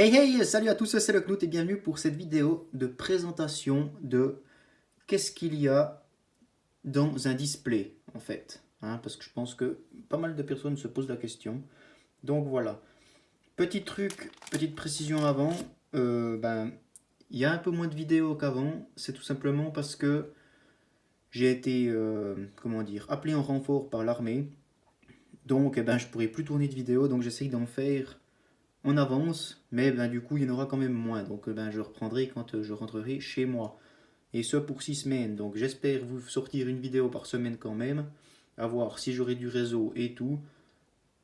Hey hey, salut à tous, c'est le Knut et bienvenue pour cette vidéo de présentation de qu'est-ce qu'il y a dans un display en fait. Parce que je pense que pas mal de personnes se posent la question. Donc voilà, petit truc, petite précision avant, il y a un peu moins de vidéos qu'avant, c'est tout simplement parce que j'ai été, comment dire, appelé en renfort par l'armée. Donc je pourrais plus tourner de vidéos, donc j'essaye d'en faire on avance, mais du coup, il y en aura quand même moins. Donc, je reprendrai quand je rentrerai chez moi. Et ce pour 6 semaines. Donc, j'espère vous sortir une vidéo par semaine quand même. À voir si j'aurai du réseau et tout.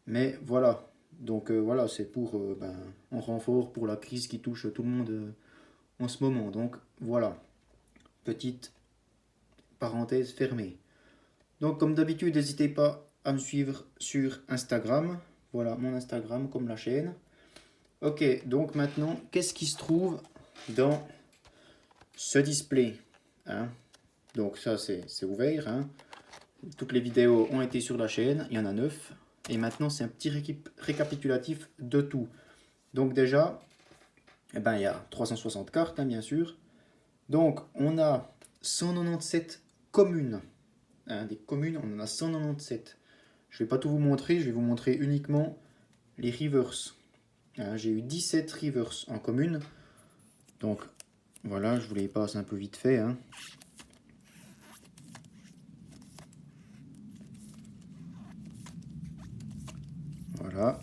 Mais voilà. Donc, voilà, c'est pour en renfort pour la crise qui touche tout le monde en ce moment. Donc, voilà. Petite parenthèse fermée. Donc, comme d'habitude, n'hésitez pas à me suivre sur Instagram. Voilà, mon Instagram comme la chaîne. Ok, donc maintenant, qu'est-ce qui se trouve dans ce display, hein? Donc ça, c'est ouvert, hein. Toutes les vidéos ont été sur la chaîne, il y en a 9. Et maintenant, c'est un petit récapitulatif de tout. Donc déjà, il y a 360 cartes, hein, bien sûr. Donc, on a 197 communes. Des communes, on en a 197. Je ne vais pas tout vous montrer, je vais vous montrer uniquement les rivers. J'ai eu 17 rivers en commune. Donc, voilà, je vous les passe un peu vite fait, hein. Voilà.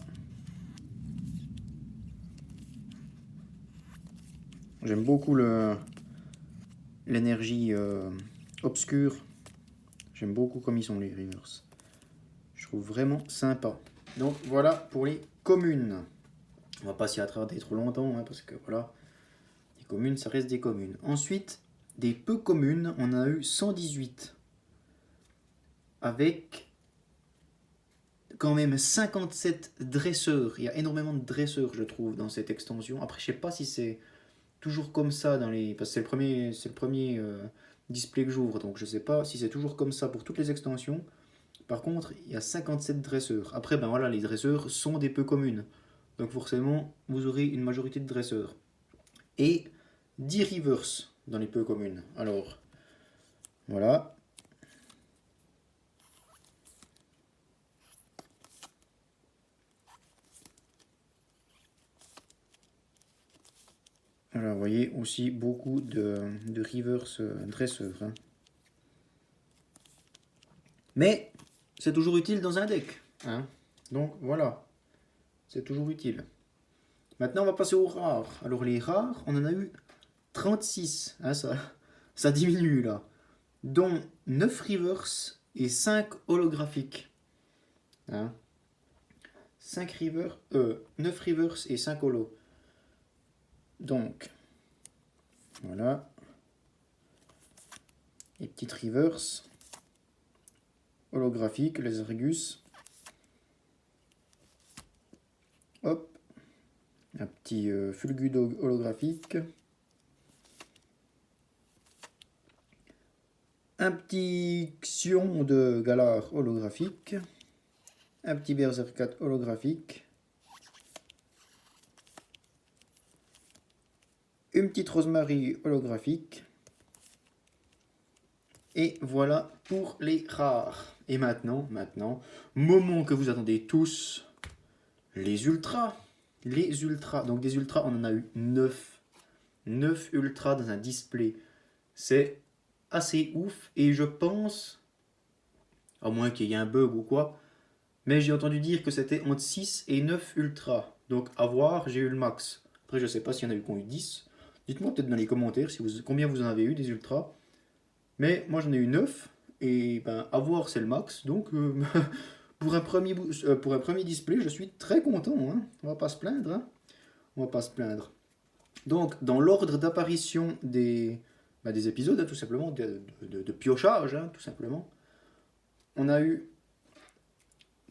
J'aime beaucoup l'énergie obscure. J'aime beaucoup comme ils sont les Rivers. Je trouve vraiment sympa. Donc voilà pour les communes. On va pas s'y attarder trop longtemps, hein, parce que voilà, les communes, ça reste des communes. Ensuite, des peu communes, on a eu 118. Avec quand même 57 dresseurs. Il y a énormément de dresseurs, je trouve, dans cette extension. Après, je sais pas si c'est toujours comme ça dans les. Parce que c'est le premier display que j'ouvre, donc je sais pas si c'est toujours comme ça pour toutes les extensions. Par contre, il y a 57 dresseurs. Après, ben voilà, les dresseurs sont des peu communes. Donc forcément, vous aurez une majorité de dresseurs. Et 10 rivers dans les peu communes. Alors, voilà. Alors, vous voyez aussi beaucoup de rivers dresseurs, hein. Mais c'est toujours utile dans un deck, hein. Donc voilà, c'est toujours utile. Maintenant, on va passer aux rares. Alors, les rares, on en a eu 36, hein, ça diminue là. Dont 9 rivers et 5 holographiques, hein. 5 rivers, 9 rivers et 5 holos. Donc, voilà. Les petites rivers holographiques, les Argus. Hop. Un petit Fulgudo holographique. Un petit Xion de Galar holographique. Un petit Berserkat holographique. Une petite Rosemary holographique. Et voilà pour les rares. Et maintenant, moment que vous attendez tous, les ultras. Les ultras. Donc des ultras, on en a eu 9. 9 ultras dans un display. C'est assez ouf. Et je pense, à moins qu'il y ait un bug ou quoi, mais j'ai entendu dire que c'était entre 6 et 9 ultras. Donc à voir, j'ai eu le max. Après, je sais pas s'il y en a eu qui ont eu 10. Dites-moi peut-être dans les commentaires combien vous en avez eu des ultras. Mais moi j'en ai eu 9. Et à voir, c'est le max. Donc pour un premier display, je suis très content, hein. On va pas se plaindre, hein. On va pas se plaindre. Donc, dans l'ordre d'apparition des épisodes, hein, tout simplement, de piochage, hein, tout simplement, on a eu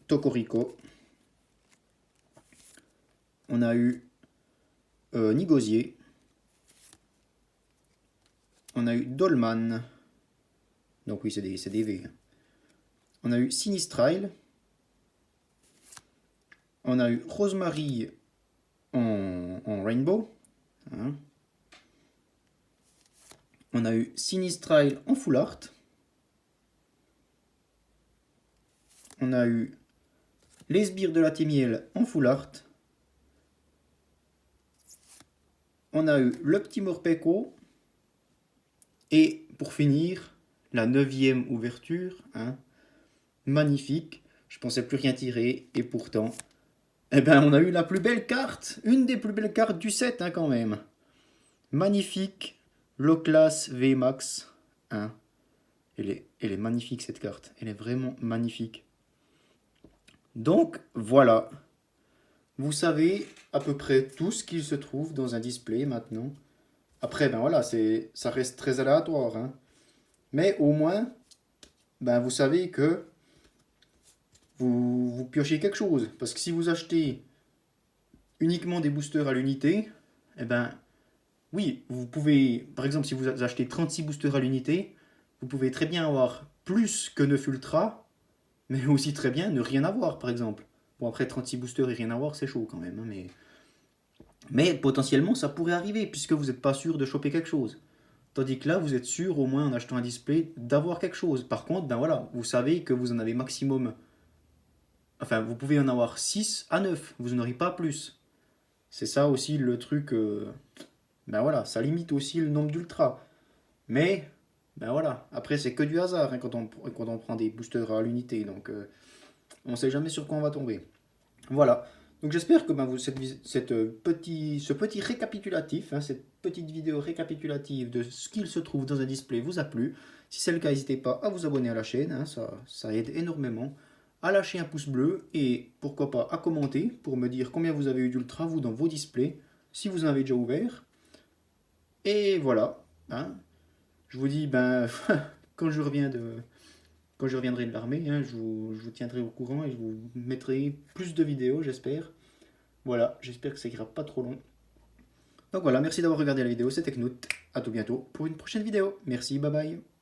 Tokorico, on a eu Nigosier, on a eu Dolman, donc oui, c'est des V. Hein. On a eu Sinistrile, on a eu Rosemary en version Rainbow. Hein. On a eu Sinistrile en Full Art. On a eu les sbires de la Témiel en Full Art. On a eu le petit Morpeko. Et pour finir, la 9e ouverture. Hein, magnifique. Je pensais plus rien tirer. Et pourtant, eh ben, on a eu la plus belle carte. Une des plus belles cartes du set hein, quand même. Magnifique. Low-Class VMAX. Hein. Elle est magnifique cette carte. Elle est vraiment magnifique. Donc voilà. Vous savez à peu près tout ce qu'il se trouve dans un display maintenant. Après, ben voilà, ça reste très aléatoire. Hein. Mais au moins, ben vous savez que vous piochez quelque chose. Parce que si vous achetez uniquement des boosters à l'unité, eh ben oui, vous pouvez, par exemple, si vous achetez 36 boosters à l'unité, vous pouvez très bien avoir plus que 9 ultras, mais aussi très bien ne rien avoir, par exemple. Bon, après, 36 boosters et rien avoir, c'est chaud quand même, hein, mais potentiellement, ça pourrait arriver, puisque vous n'êtes pas sûr de choper quelque chose. Tandis que là, vous êtes sûr, au moins en achetant un display, d'avoir quelque chose. Par contre, ben voilà, vous savez que vous en avez maximum... Enfin, vous pouvez en avoir 6 à 9, vous n'en aurez pas plus. C'est ça aussi le truc... Ben voilà, ça limite aussi le nombre d'ultras. Mais, ben voilà, après c'est que du hasard hein, quand on prend des boosters à l'unité. Donc, on ne sait jamais sur quoi on va tomber. Voilà. Donc j'espère que ben, ce petit récapitulatif, hein, cette petite vidéo récapitulative de ce qu'il se trouve dans un display vous a plu. Si c'est le cas, n'hésitez pas à vous abonner à la chaîne, hein, ça aide énormément. À lâcher un pouce bleu et pourquoi pas à commenter pour me dire combien vous avez eu d'ultra vous dans vos displays, si vous en avez déjà ouvert. Et voilà. Hein. Je vous dis, ben, quand je reviendrai de l'armée, hein, je vous tiendrai au courant et je vous mettrai plus de vidéos, j'espère. Voilà, j'espère que ça ira pas trop long. Donc voilà, merci d'avoir regardé la vidéo, c'était Knut. À tout bientôt pour une prochaine vidéo. Merci, bye bye.